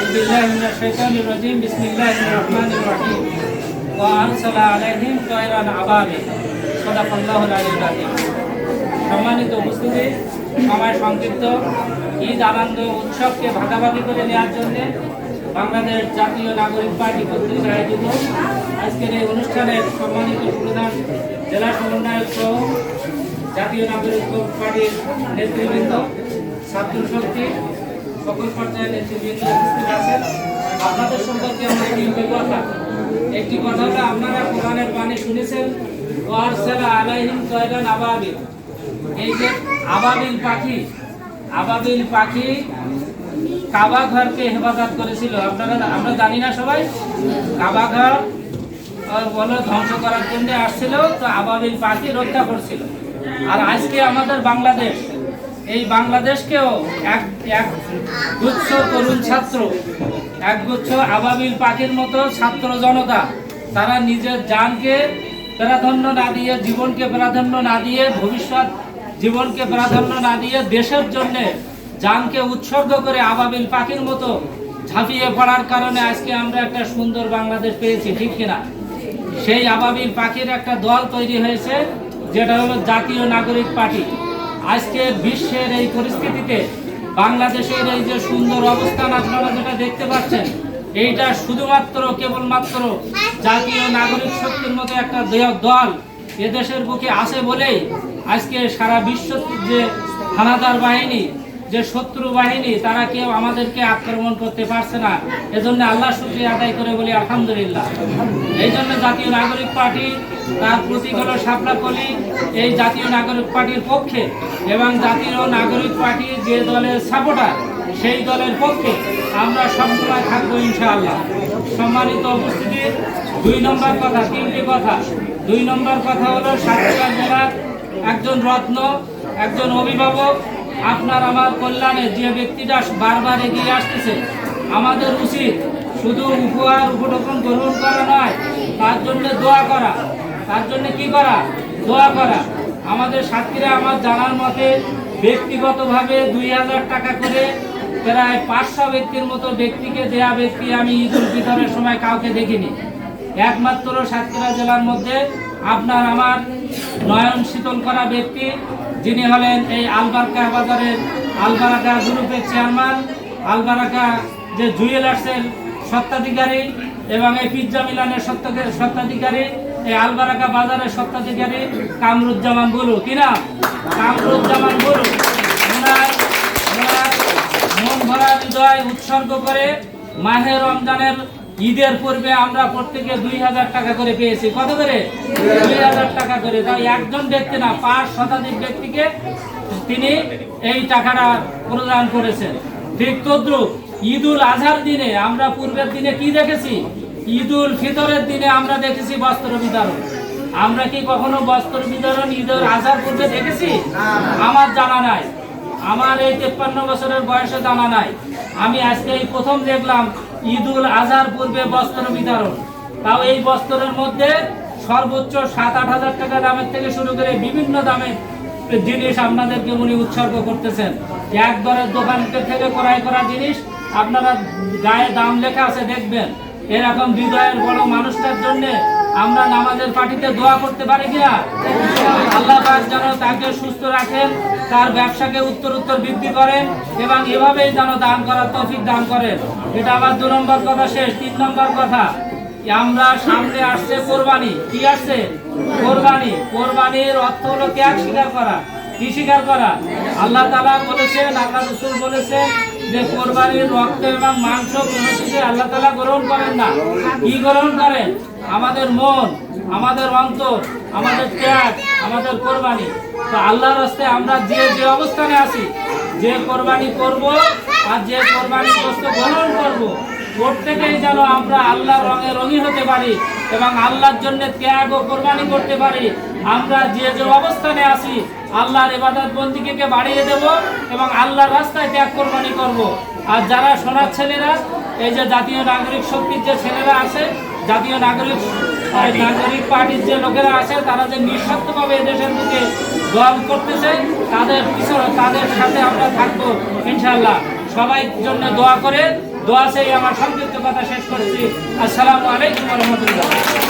أعوذ بالله من الشيطان الرجيم بسم الله الرحمن الرحيم وأرسل عليهم طيرا أبابيل صدق الله العلي العظيم। সম্মানিত উপস্থিতি, সময় সংক্ষিপ্ত ঈদ আনন্দ উৎসবকে ভাগাভাগি করে নেওয়ার জন্য বাংলাদেশ জাতীয় নাগরিক পার্টি কর্তৃক আয়োজিত আজকের এই অনুষ্ঠানের সম্মানিত প্রধান জেলা সমন্বয়ক সহ জাতীয় নাগরিক পার্টির নেতৃবৃন্দ, ছাত্র শক্তি, সকল পর্যায়ের নেতৃবৃন্দ উপস্থিত আছেন। আপনাদের সম্পর্কে আমার একটি কথা হলো, আপনারা কোরআনের বাণী শুনেছেন, ওয়ারসালা আলাইহিম তায়রান আবাবিল। এই যে আবাবিল পাখি কাবা ঘরকে হেফাজত করেছিল। আমরা জানি না সবাই, কাবা ঘর বলে ধ্বংস করার জন্য আসছিল, তো আবাবিল পাখি রক্ষা করছিল। আর আজকে আমাদের বাংলাদেশ, এই বাংলাদেশকেও এক গুচ্ছ তরুণ ছাত্র, এক গুচ্ছ আবাবিল পাখির মতো ছাত্র জনতা, তারা নিজের জানকে প্রাধান্য না দিয়ে, জীবনকে প্রাধান্য না দিয়ে, ভবিষ্যৎ জীবনকে প্রাধান্য না দিয়ে দেশের জন্য জানকে উৎসর্গ করে আবাবিল পাখির মতো ঝাঁপিয়ে পড়ার কারণে আজকে আমরা একটা সুন্দর বাংলাদেশ পেয়েছি, ঠিক কিনা? সেই আবাবিল পাখির একটা দল তৈরি হয়েছে, যেটা হলো জাতীয় নাগরিক পার্টি। আজকে বিশ্বের এই পরিস্থিতিতে বাংলাদেশের এই যে সুন্দর অবস্থান আপনারা যেটা দেখতে পাচ্ছেন, এইটা শুধুমাত্র কেবলমাত্র জাতীয় নাগরিক শক্তির মতো একটা দল এদেশের বুকে আছে বলেই আজকে সারা বিশ্ব যে হানাদার বাহিনী, যে শত্রু বাহিনী, তারা কেউ আমাদেরকে আক্রমণ করতে পারছে না। এজন্য আল্লাহ শুকরিয়া আদায় করে বলি আলহামদুলিল্লাহ। এই জন্য জাতীয় নাগরিক পার্টি, তার প্রতীক হলো শাপলা কলি, এই জাতীয় নাগরিক পার্টির পক্ষে এবং জাতীয় নাগরিক পার্টি যে দলের সাপোর্টার, সেই দলের পক্ষে আমরা সবসময় থাকবো ইনশাআল্লাহ। সম্মানিত উপস্থিতি, তিনটি কথা। 2 নম্বর কথা হলো, সাতক্ষীরা জেলার একজন রত্ন, একজন অভিভাবক, আপনার আমার কল্যাণে যে ব্যক্তিটা বারবার এগিয়ে আসতেছে, আমাদের উচিত শুধু উপঢৌকন গ্রহণ করা নয়, তার জন্য দোয়া করা। তার জন্য কি করা? দোয়া করা। আমাদের সাতক্ষীরা আমার জানার মতে ব্যক্তিগতভাবে 2000 টাকা করে প্রায় 500 ব্যক্তির মতো ব্যক্তিকে দেয়া ব্যক্তি আমি ঈদ উল ফিতরের সময় কাউকে দেখিনি। একমাত্র সাতক্ষীরা জেলার মধ্যে আপনার আমার নয়ন শীতল করা ব্যক্তি, যিনি হলেন এই আলবারাকা বাজারের আলবারাকা গ্রুপের চেয়ারম্যান, আলবারাকা যে জুয়েলার্সের স্বত্বাধিকারী এবং এই পিৎজা মিলানের স্বত্বাধিকারী, এই আলবারাকা বাজারের স্বত্বাধিকারী কামরুজ্জামান বুলু। কিনা? কামরুজ্জামান বুলু। ওনার মন ভরা হৃদয় উৎসর্গ করে মাহে রমজানের ঈদের পূর্বে আমরা প্রত্যেকে 2000 টাকা করে পেয়েছি। কত করে? 2000 টাকা করে। তাই একজন ব্যক্তি না, 5 শতাধিক ব্যক্তিকে তিনি এই টাকাটা প্রদান করেছেন। ঠিক তদ্রুপ ঈদ উল আজহার দিনে আমরা পূর্বের দিনে কি দেখেছি? ঈদ উল ফিতরের দিনে আমরা দেখেছি বস্ত্র বিতরণ। আমরা কি কখনো বস্ত্র বিতরণ ঈদ উল আজহার পূর্বে দেখেছি? আমার জানা নাই, আমার এই 53 বছরের বয়সে জানা নাই। আমি আজকে এই প্রথম দেখলাম ঈদ উল আজহার পূর্বে বস্ত্র বিতরণ। তাও এই বস্ত্রের মধ্যে সর্বোচ্চ 7-8 হাজার টাকা দামের থেকে শুরু করে বিভিন্ন দামের জিনিস আপনাদেরকে উনি উৎসর্গ করতেছেন। এক দরের দোকান থেকে ক্রয় করা জিনিস আপনারা গায়ে দাম লেখা আছে, দেখবেন। এরকম হৃদয়ের বড় মানুষটার জন্য আমরা নামাজের পার্টিতে দোয়া করতে পারি কিনা? আল্লাহ পাক যেন তাকে সুস্থ রাখেন, তার ব্যবসাকে উত্তর বৃদ্ধি করেন এবং এভাবেই যেন দান করার তৌফিক দান করেন। এটা আমার 2 নম্বর কথা শেষ। 3 নম্বর কথা, আমরা সামনে আসছে কোরবানি। কি আসছে? কোরবানি। কোরবানির অর্থ হলো ত্যাগ স্বীকার করা। কি স্বীকার করা? আল্লাহ তাআলা বলেছেন, আল্লাহ রাসূল বলেছেন যে কোরবানির রক্ত এবং মাংস কোনো কিছু আল্লাহ তাআলা গ্রহণ করেন না। কি গ্রহণ করেন? আমাদের মন, আমাদের অন্তর, আমাদের ত্যাগ, আমাদের কোরবানি। তো আল্লাহর রাস্তায় আমরা যে অবস্থানে আছি, যে কোরবানি করব আর যে কোরবানি গোশত গ্রহণ করব, প্রত্যেকেই যেন আমরা আল্লাহর রঙে রঙি হতে পারি এবং আল্লাহর জন্য ত্যাগ ও কোরবানি করতে পারি। আমরা যে অবস্থানে আছি, আল্লাহর ইবাদত বন্দেগীকে বাড়িয়ে দেব এবং আল্লাহর রাস্তায় ত্যাগ কোরবানি করব। আর যারা সোনার ছেলেরা, এই যে জাতীয় নাগরিক শক্তির যে ছেলেরা আছে, জাতীয় নাগরিক পার্টির যে লোকেরা আছে, তারা যে নিঃস্বার্থভাবে দেশের বুকে দল করতেছে, তাদের সাথে আমরা থাকবো ইনশাআল্লাহ। সবাই জন্য দোয়া করে দোয়া চেয়ে আমার সংক্ষিপ্ত কথা শেষ করছি। আসসালামু আলাইকুম ওয়া রাহমাতুল্লাহ।